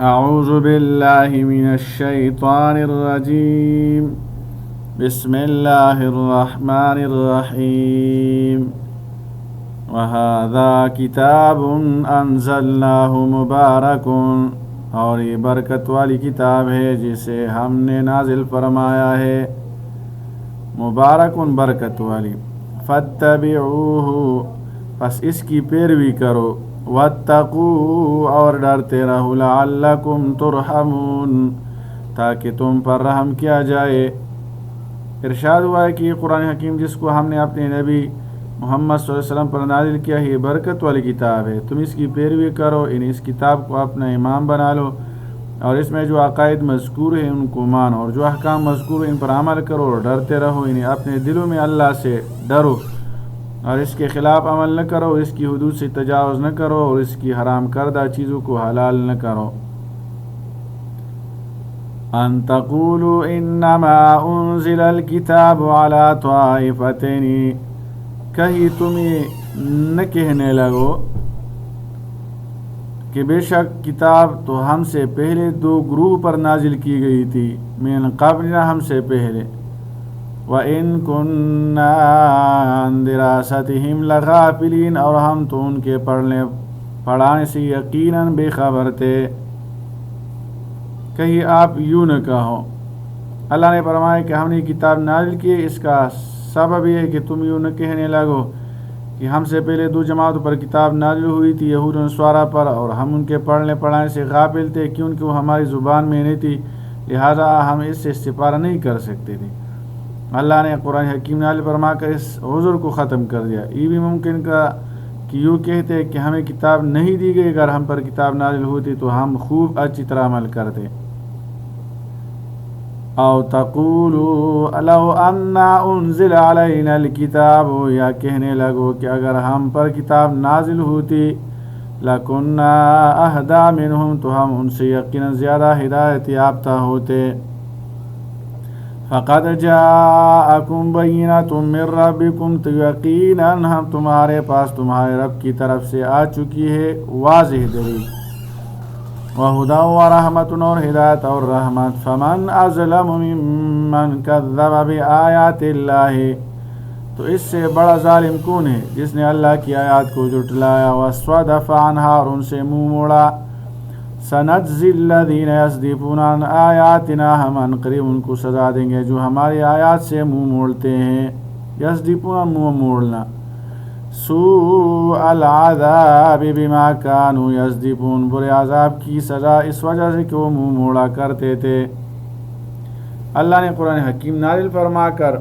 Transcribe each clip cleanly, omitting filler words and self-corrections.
اعوذ باللہ من الشیطان الرجیم بسم اللہ الرحمن الرحیم وَهَذَا كِتَابٌ أَنزَلْنَاهُ مُبَارَكٌ، اور یہ برکت والی کتاب ہے جسے ہم نے نازل فرمایا ہے، مبارکن برکت والی، فَاتَّبِعُوهُ پس اس کی پیروی کرو، وَاتَّقُوا اور ڈرتے رہو، لَعَلَّكُمْ تُرْحَمُونَ تاکہ تم پر رحم کیا جائے۔ ارشاد ہوا ہے کہ یہ قرآن حکیم جس کو ہم نے اپنے نبی محمد صلی اللہ علیہ وسلم پر نازل کیا ہے، یہ برکت والی کتاب ہے، تم اس کی پیروی کرو، اس کتاب کو اپنا امام بنا لو، اور اس میں جو عقائد مذکور ہیں ان کو مانو، اور جو احکام مذکور ہیں ان پر عمل کرو، اور ڈرتے رہو، اپنے دلوں میں اللہ سے ڈرو، اور اس کے خلاف عمل نہ کرو، اس کی حدود سے تجاوز نہ کرو، اور اس کی حرام کردہ چیزوں کو حلال نہ کرو۔ ان تقولوا انما انزل الكتاب على طائفتين، کہیں تمہیں نہ کہنے لگو کہ بے شک کتاب تو ہم سے پہلے دو گروہ پر نازل کی گئی تھی، من قبلنا ہم سے پہلے، وَإِن كُنَّا عَن دِرَاسَتِهِمْ لَغَافِلِينَ اور ہم تو ان کے پڑھانے سے یقیناً بے خبر تھے۔ کہیں آپ یوں نہ کہو، اللہ نے فرمایا کہ ہم نے کتاب نازل کی، اس کا سبب یہ ہے کہ تم یوں نہ کہنے لگو کہ ہم سے پہلے دو جماعتوں پر کتاب نازل ہوئی تھی، یہود و نصارہ پر، اور ہم ان کے پڑھنے پڑھانے سے غافل تھے، کیونکہ وہ ہماری زبان میں نہیں تھی، لہذا ہم اس سے استفادہ نہیں کر سکتے تھے۔ اللہ نے قرآن حکیم نازل فرما کر اس عذر کو ختم کر دیا۔ یہ بھی ممکن کا کہ یوں کہتے کہ ہمیں کتاب نہیں دی گئی، اگر ہم پر کتاب نازل ہوتی تو ہم خوب اچھی طرح عمل کرتے۔ او تقولوا لو انا انزل علینا الکتاب، یا کہنے لگو کہ اگر ہم پر کتاب نازل ہوتی، لکننا اہدی منہم تو ہم ان سے یقینا زیادہ ہدایت یافتہ ہوتے۔ فقد جاءکم بینۃ من ربکم، تو یقینا ہم تمہارے پاس تمہارے رب کی طرف سے آ چکی ہے واضح دلیل، وَهُدًى وَرَحْمَةٌ اور ہدایت اور رحمت، فَمَنْ أَظْلَمُ مِمَّنْ كَذَّبَ بِآيَاتِ اللَّهِ، تو اس سے بڑا ظالم کون ہے جس نے اللہ کی آیات کو جھٹلایا، وَصَدَّفَ عَنْهَا اور ان سے منہ موڑا۔ سَنَجْزِي الَّذِينَ يَصْدِفُونَ عَنْ آيَاتِنَا، ہم عنقریب ان کو سزا دیں گے جو ہماری آیات سے منہ موڑتے ہیں، یصدفون منہ موڑنا، سوء العذاب بما كانوا یصدفون، برے عذاب کی سزا اس وجہ سے کہ وہ منہ موڑا کرتے تھے۔ اللہ نے قرآن حکیم نازل فرما کر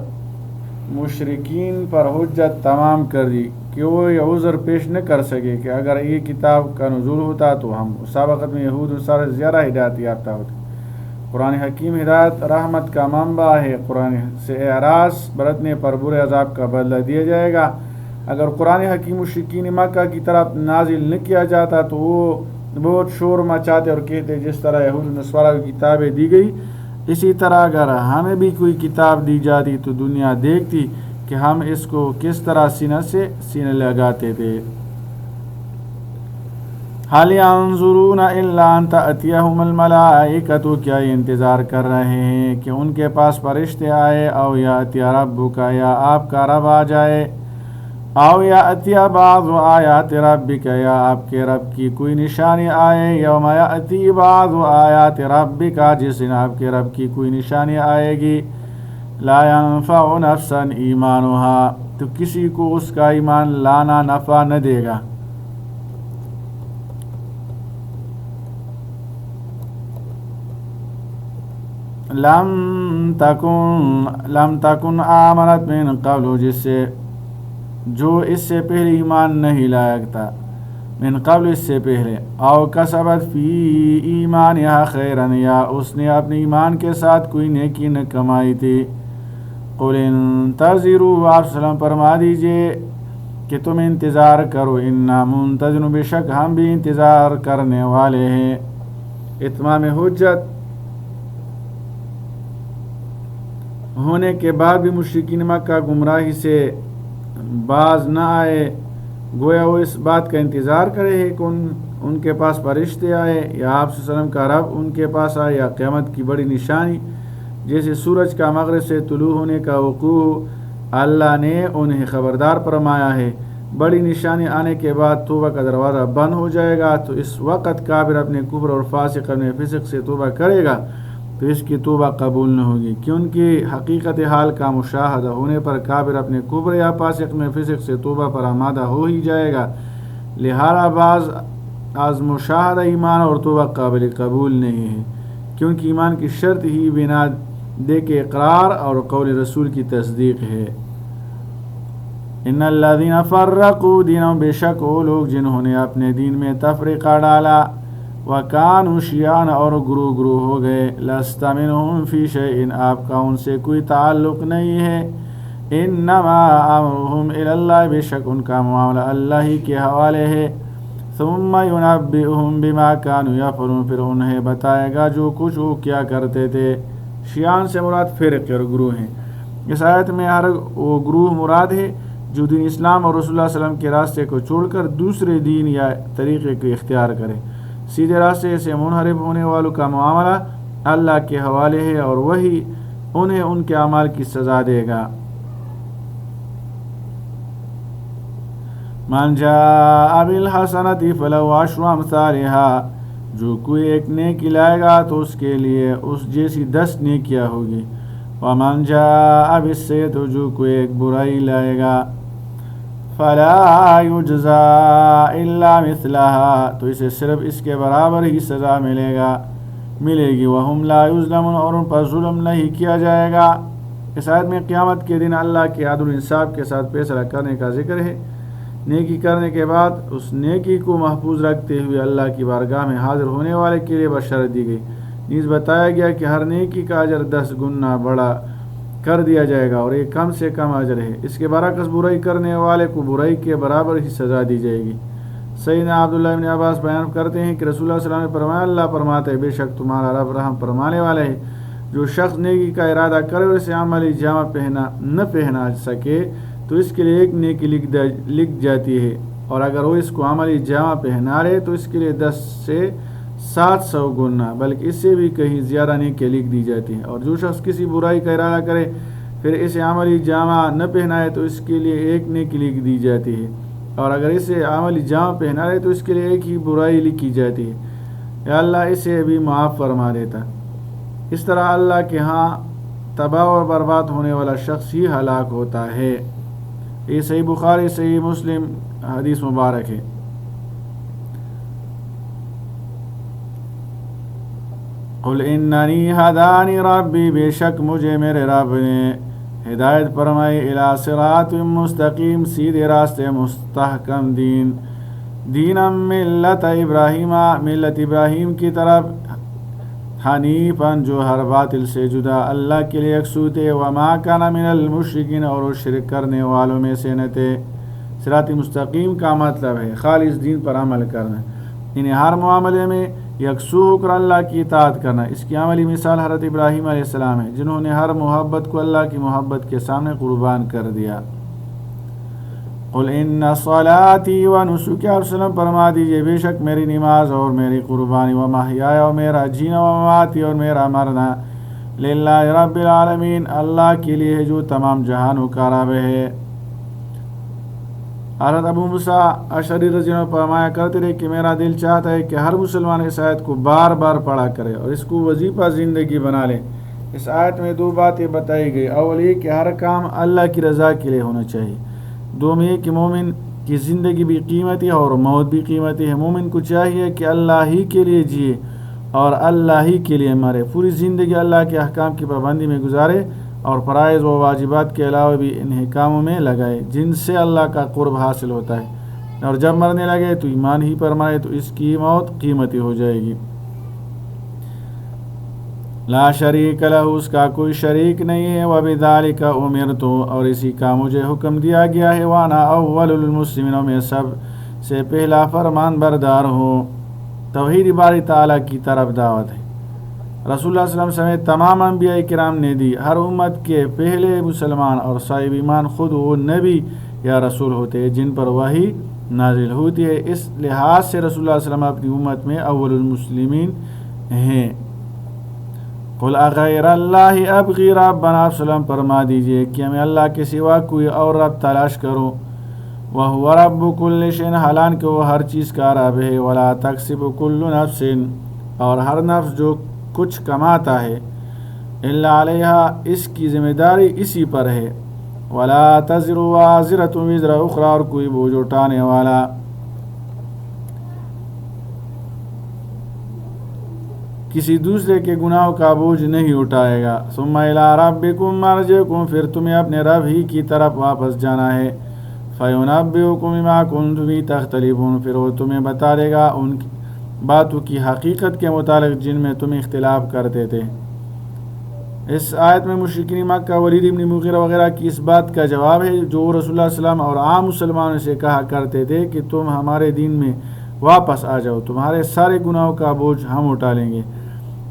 مشرکین پر حجت تمام کر دی کہ وہ یہ عذر پیش نہ کر سکے کہ اگر یہ کتاب کا نزول ہوتا تو ہم سابقت میں یہود و نصارہ زیادہ ہدایت یافتہ ہوتے۔ قرآن حکیم ہدایت رحمت کا منبع ہے، قرآن سے اعراض برتنے پر برے عذاب کا بدلہ دیا جائے گا۔ اگر قرآن حکیم مشرکین مکہ کی طرف نازل نہ کیا جاتا تو وہ بہت شور مچاتے اور کہتے جس طرح یہود و نصارہ کی کتابیں دی گئی، اسی طرح اگر ہمیں بھی کوئی کتاب دی جاتی تو دنیا دیکھتی کہ ہم اس کو کس طرح سینے لگاتے تھے۔ حَلْ يَنظُرُونَ إِلَّا أَن تَأْتِيَهُمُ الْمَلَائِكَةُ، کیا یہ انتظار کر رہے ہیں کہ ان کے پاس فرشتے آئے، او یأتی ربک، یا آپ کا رب آ جائے، او یأتی بعض آیات ربک، یا آپ کے رب کی کوئی نشانی آئے، یوم یأتی بعض آیات ربک، جس دن آپ کے رب کی کوئی نشانی آئے گی، لا ينفع نفسا ایمانها، تو کسی کو اس کا ایمان لانا نفع نہ دے گا۔ لم تکن آمنت من قبل، جس سے جو اس سے پہلے ایمان نہیں لایا تھا، من قبل اس سے پہلے، او کسبت فی ایمانها خیرا، یا اس نے اپنے ایمان کے ساتھ کوئی نیکی نہ کمائی تھی۔ قل انتظروا، آپ سلام فرما دیجئے کہ تم انتظار کرو، انا منتظرون، بے شک ہم بھی انتظار کرنے والے ہیں۔ اتمام حجت ہونے کے بعد بھی مشرکین مکہ گمراہی سے باز نہ آئے، گویا وہ اس بات کا انتظار کرے ہے کہ ان کے پاس فرشتے آئے یا آپ صلی اللہ علیہ وسلم کا رب ان کے پاس آئے یا قیامت کی بڑی نشانی جیسے سورج کا مغرب سے طلوع ہونے کا وقوع اللہ نے انہیں خبردار فرمایا ہے۔ بڑی نشانی آنے کے بعد توبہ کا دروازہ بند ہو جائے گا، تو اس وقت کافر اپنے کفر اور فاسق اپنے فسق سے توبہ کرے گا تو اس کی توبہ قبول نہ ہوگی، کیونکہ حقیقت حال کا مشاہدہ ہونے پر کافر اپنے کفر یا فاسق میں فسق سے توبہ پر آمادہ ہو ہی جائے گا۔ لہذا بعض از مشاہدہ ایمان اور توبہ قابل قبول نہیں ہے، کیونکہ ایمان کی شرط ہی بنا دے کے اقرار اور قول رسول کی تصدیق ہے۔ ان الذین فرقوا دینہم، بے شک وہ لوگ جنہوں نے اپنے دین میں تفریقہ ڈالا، وکانوا شیعاً اور گروہ گروہ ہو گئے، لست منہم فی شیء، آپ کا ان سے کوئی تعلق نہیں ہے، انما امرہم الی اللہ، بے شک ان کا معاملہ اللہ ہی کے حوالے ہے، ثم ینبئہم بما کانوا یفعلون، پھر انہیں بتائے گا جو کچھ وہ کیا کرتے تھے۔ شیعان سے مراد فرقے اور گروہ ہیں۔ اس آیت میں ہر وہ گروہ مراد ہے جو دین اسلام اور رسول اللہ صلی اللہ علیہ وسلم کے راستے کو چھوڑ کر دوسرے دین یا طریقے کو اختیار کرے۔ سیدھے راستے سے منحرف ہونے والوں کا معاملہ اللہ کے حوالے ہے اور وہی انہیں ان کے اعمال کی سزا دے گا۔ من جاء بالحسنۃ فلہ عشر امثالها، جو کوئی ایک نیکی لائے گا تو اس کے لیے اس جیسی 10 نیکیاں ہوگی۔ ومن جاء بالسیئۃ، جو کوئی ایک برائی لائے گا، فلا یجزی الا مثلها، تو اسے صرف اس کے برابر ہی سزا ملے گی۔ وہم لا یظلمون، اور ان پر ظلم نہیں کیا جائے گا۔ اس آیت میں قیامت کے دن اللہ کے عدل و انصاف کے ساتھ فیصلہ کرنے کا ذکر ہے۔ نیکی کرنے کے بعد اس نیکی کو محفوظ رکھتے ہوئے اللہ کی بارگاہ میں حاضر ہونے والے کے لیے بشارت دی گئی۔ نیز بتایا گیا کہ ہر نیکی کا اجر 10 گنا بڑا کر دیا جائے گا اور یہ کم سے کم اجر ہے۔ اس کے برعکس برائی کرنے والے کو برائی کے برابر ہی سزا دی جائے گی۔ سیدنا عبداللہ بن عباس بیان کرتے ہیں کہ رسول اللہ صلی اللہ علیہ وسلم نے فرمایا، اللہ فرماتا ہے، بے شک تمہارا رب رحم فرمانے والا ہے، جو شخص نیکی کا ارادہ کرے اور اسے عملی جامہ نہ پہنا سکے تو اس کے لیے ایک نیکی لکھ جاتی ہے، اور اگر وہ اس کو عملی جامہ پہنا لے تو اس کے لیے 10 سے 700 گنا بلکہ اس سے بھی کہیں زیادہ نیکی لکھ دی جاتی ہیں۔ اور جو شخص کسی برائی کا ارادہ کرے پھر اسے عملی جامہ نہ پہنائے تو اس کے لیے ایک نیکی لکھ دی جاتی ہے، اور اگر اسے عملی جامہ پہنا لے تو اس کے لیے ایک ہی برائی لکھی جاتی ہے، یا اللہ اسے بھی معاف فرما دیتا۔ اس طرح اللہ کے ہاں تباہ و برباد ہونے والا شخص ہی ہلاک ہوتا ہے۔ یہ صحیح بخاری صحیح مسلم حدیث مبارک ہے۔ قل اننی ہدانی ربی، بے شک مجھے میرے رب نے ہدایت فرمائی، الی صراط مستقیم، سیدھے راستے مستحکم دینا ملت ابراہیم، ملت ابراہیم کی طرف، حنیفاً جو ہر باطل سے جدا، اللہ کے لیے یکسو تھے، وما کان من المشرکین، اور وہ شرک کرنے والوں میں سے نہ تھے۔ صراط مستقیم کا مطلب ہے خالص دین پر عمل کرنا، انہیں ہر معاملے میں یکسو ہو کر اللہ کی اطاعت کرنا۔ اس کی عملی مثال حضرت ابراہیم علیہ السلام ہے، جنہوں نے ہر محبت کو اللہ کی محبت کے سامنے قربان کر دیا۔ قل ان صلاتی و نسکی، آپ وسلم فرما دیجئے، بے شک میری نماز اور میری قربانی، و محیای، اور میرا جینا، و مماتی، اور میرا مرنا، للہ رب العالمین، اللہ کے لیے ہے جو تمام جہانوں کا رب ہے۔ حضرت ابو موسیٰ اشعری رضی اللہ عنہ فرمایا کرتے رہے کہ میرا دل چاہتا ہے کہ ہر مسلمان اس آیت کو بار بار پڑھا کرے اور اس کو وظیفہ زندگی بنا لے۔ اس آیت میں 2 باتیں بتائی گئی، اول یہ کہ ہر کام اللہ کی رضا کے لیے ہونا چاہیے، دوم یہ کہ مومن کی زندگی بھی قیمتی ہے اور موت بھی قیمتی ہے۔ مومن کو چاہیے کہ اللہ ہی کے لیے جیے اور اللہ ہی کے لیے مرے، پوری زندگی اللہ کے احکام کی پابندی میں گزارے اور فرائض و واجبات کے علاوہ بھی انہیں کاموں میں لگائے جن سے اللہ کا قرب حاصل ہوتا ہے، اور جب مرنے لگے تو ایمان ہی پر مرے تو اس کی موت قیمتی ہو جائے گی۔ لا شریک لہ، اس کا کوئی شریک نہیں ہے، وبذالک امرت، اور اسی کا مجھے حکم دیا گیا ہے، وانا اول المسلمین، میں سب سے پہلا فرمان بردار ہوں۔ توحید باری تعالیٰ کی طرف دعوت ہے۔ رسول اللہ صلی اللہ علیہ وسلم سمیت تمام انبیاء کرام نے دی۔ ہر امت کے پہلے مسلمان اور صاحب ایمان خود وہ نبی یا رسول ہوتے ہیں جن پر وحی نازل ہوتی ہے۔ اس لحاظ سے رسول اللہ صلی اللہ علیہ وسلم اپنی امت میں اول المسلمین ہیں۔ قل اغیر اللہ ابغی ربا، آپ سلام فرما دیجئے کہ میں اللہ کے سوا کوئی اور رب تلاش کروں۔ وَهُوَ رَبُّ كُلِّ شَيْءٍ، حالانکہ وہ ہر چیز کا رب ہے۔ وَلَا تَكْسِبُ كُلُّ نَفْسٍ، اور ہر نفس جو کچھ کماتا ہے، إِلَّا عَلَيْهَا، اس کی ذمہ داری اسی پر ہے۔ وَلَا تَزِرُ وَازِرَةٌ وِزْرَ أُخْرَىٰ، اور کوئی بوجھ اٹھانے والا کسی دوسرے کے گناہوں کا بوجھ نہیں اٹھائے گا۔ ثُمَّ إِلَىٰ رَبِّكُمْ مَرْجِعُكُمْ، پھر تمہیں اپنے رب ہی کی طرف واپس جانا ہے۔ فَيُنَبِّئُكُم بِمَا كُنتُمْ فِيهِ تَخْتَلِفُونَ، پھر وہ تمہیں بتا دے گا ان باتوں کی حقیقت کے متعلق جن میں تم اختلاف کرتے تھے۔ اس آیت میں مشرکین مکہ ولید بن مغیرہ وغیرہ کی اس بات کا جواب ہے جو رسول اللہ صلی اللہ علیہ وسلم اور عام مسلمانوں سے کہا کرتے تھے کہ تم ہمارے دین میں واپس آ جاؤ، تمہارے سارے گناہوں کا بوجھ ہم اٹھا لیں گے۔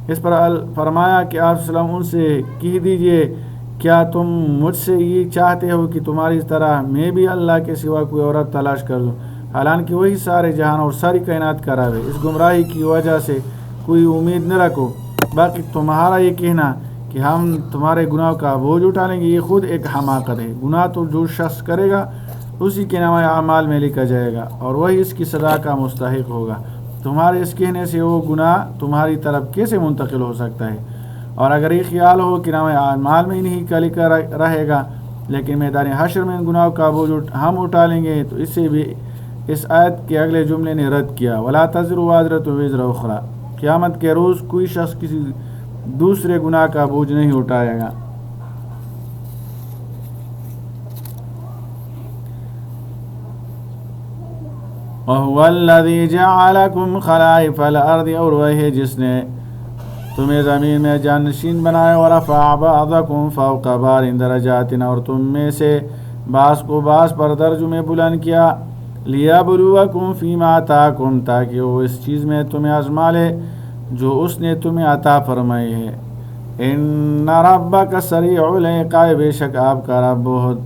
اس پر فرمایا کہ آپ صلی اللہ علیہ وسلم ان سے کہہ دیجئے، کیا تم مجھ سے یہ چاہتے ہو کہ تمہاری طرح میں بھی اللہ کے سوا کوئی عورت تلاش کر لوں، حالانکہ وہی سارے جہان اور ساری کائنات کا رب ہے۔ اس گمراہی کی وجہ سے کوئی امید نہ رکھو۔ باقی تمہارا یہ کہنا کہ ہم تمہارے گناہوں کا بوجھ اٹھا لیں گے، یہ خود ایک حماقت ہے۔ گناہ تو جو شخص کرے گا اسی کے نامہ اعمال میں لکھا جائے گا اور وہی اس کی سزا کا مستحق ہوگا۔ تمہارے اس کہنے سے وہ گناہ تمہاری طرف کیسے منتقل ہو سکتا ہے؟ اور اگر یہ خیال ہو کہ نامہ اعمال میں نہیں کا لکھا رہے گا لیکن میدان حشر میں ان گناہوں کا بوجھ ہم اٹھا لیں گے، تو اسے بھی اس آیت کے اگلے جملے نے رد کیا۔ وَلَا تَزِرُ وَازِرَةٌ وِزْرَ أُخْرَىٰ، قیامت کے روز کوئی شخص کسی دوسرے گناہ کا بوجھ نہیں اٹھائے گا۔ وَهُوَ الَّذِي جَعَلَكُمْ خَلَائِفَ الْأَرْضِ، اور وہی ہے جس نے تمہیں زمین میں جانشین بنایا، وَرَفَعَ بَعْضَكُمْ فَوْقَ بَعْضٍ دَرَجَاتٍ، اور تم میں سے بعض کو بعض پر درجوں میں بلند کیا، لِيَبْلُوَكُمْ فِي مَا آتَاكُمْ، تاکہ وہ اس چیز میں تمہیں آزما لے جو اس نے تمہیں عطا فرمائی ہے۔ إِنَّ رَبَّكَ سَرِيعُ الْعِقَابِ، بے شک آپ کا رب بہت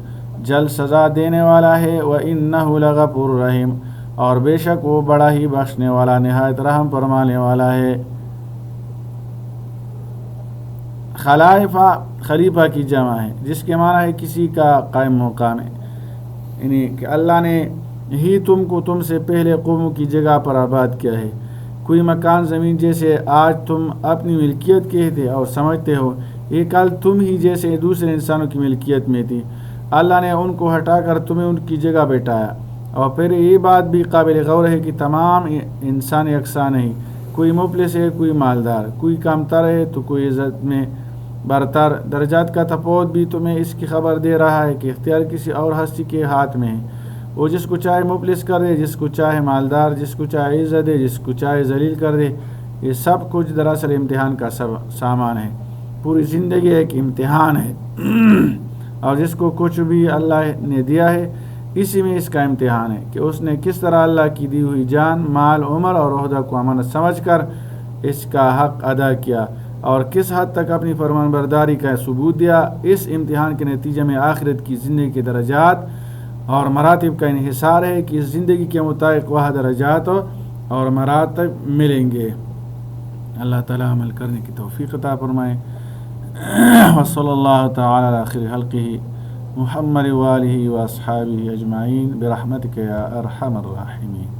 جلد سزا دینے والا ہے، وَإِنَّهُ لَغَفُورٌ رَحِيمٌ، اور بے شک وہ بڑا ہی بخشنے والا نہایت رحم فرمانے والا ہے۔ خلائفہ خلیفہ کی جمع ہے جس کے معنی ہے کسی کا قائم مقام ہے، یعنی کہ اللہ نے ہی تم سے پہلے قوموں کی جگہ پر آباد کیا ہے۔ کوئی مکان زمین جیسے آج تم اپنی ملکیت کہتے اور سمجھتے ہو، یہ کل تم ہی جیسے دوسرے انسانوں کی ملکیت میں تھی۔ اللہ نے ان کو ہٹا کر تمہیں ان کی جگہ بیٹھایا۔ اور پھر یہ بات بھی قابل غور ہے کہ تمام انسان یکساں نہیں، کوئی مفلس ہے، کوئی مالدار، کوئی کمتر ہے تو کوئی عزت میں برتر۔ درجات کا تفاوت بھی تمہیں اس کی خبر دے رہا ہے کہ اختیار کسی اور ہستی کے ہاتھ میں ہے، وہ جس کو چاہے مفلس کر دے، جس کو چاہے مالدار، جس کو چاہے عزت دے، جس کو چاہے ذلیل کر دے۔ یہ سب کچھ دراصل امتحان کا سامان ہے۔ پوری زندگی ایک امتحان ہے اور جس کو کچھ بھی اللہ نے دیا ہے اسی میں اس کا امتحان ہے کہ اس نے کس طرح اللہ کی دی ہوئی جان، مال، عمر اور عہدہ کو امانت سمجھ کر اس کا حق ادا کیا اور کس حد تک اپنی فرمان برداری کا ثبوت دیا۔ اس امتحان کے نتیجے میں آخرت کی زندگی کے درجات اور مراتب کا انحصار ہے کہ اس زندگی کے مطابق وہ درجات اور مراتب ملیں گے۔ اللہ تعالیٰ عمل کرنے کی توفیق عطا فرمائے۔ وصلی اللہ تعالی علی خیر خلقہ محمد وآلہ واصحابہ اجمعین برحمتک یا ارحم الراحمین۔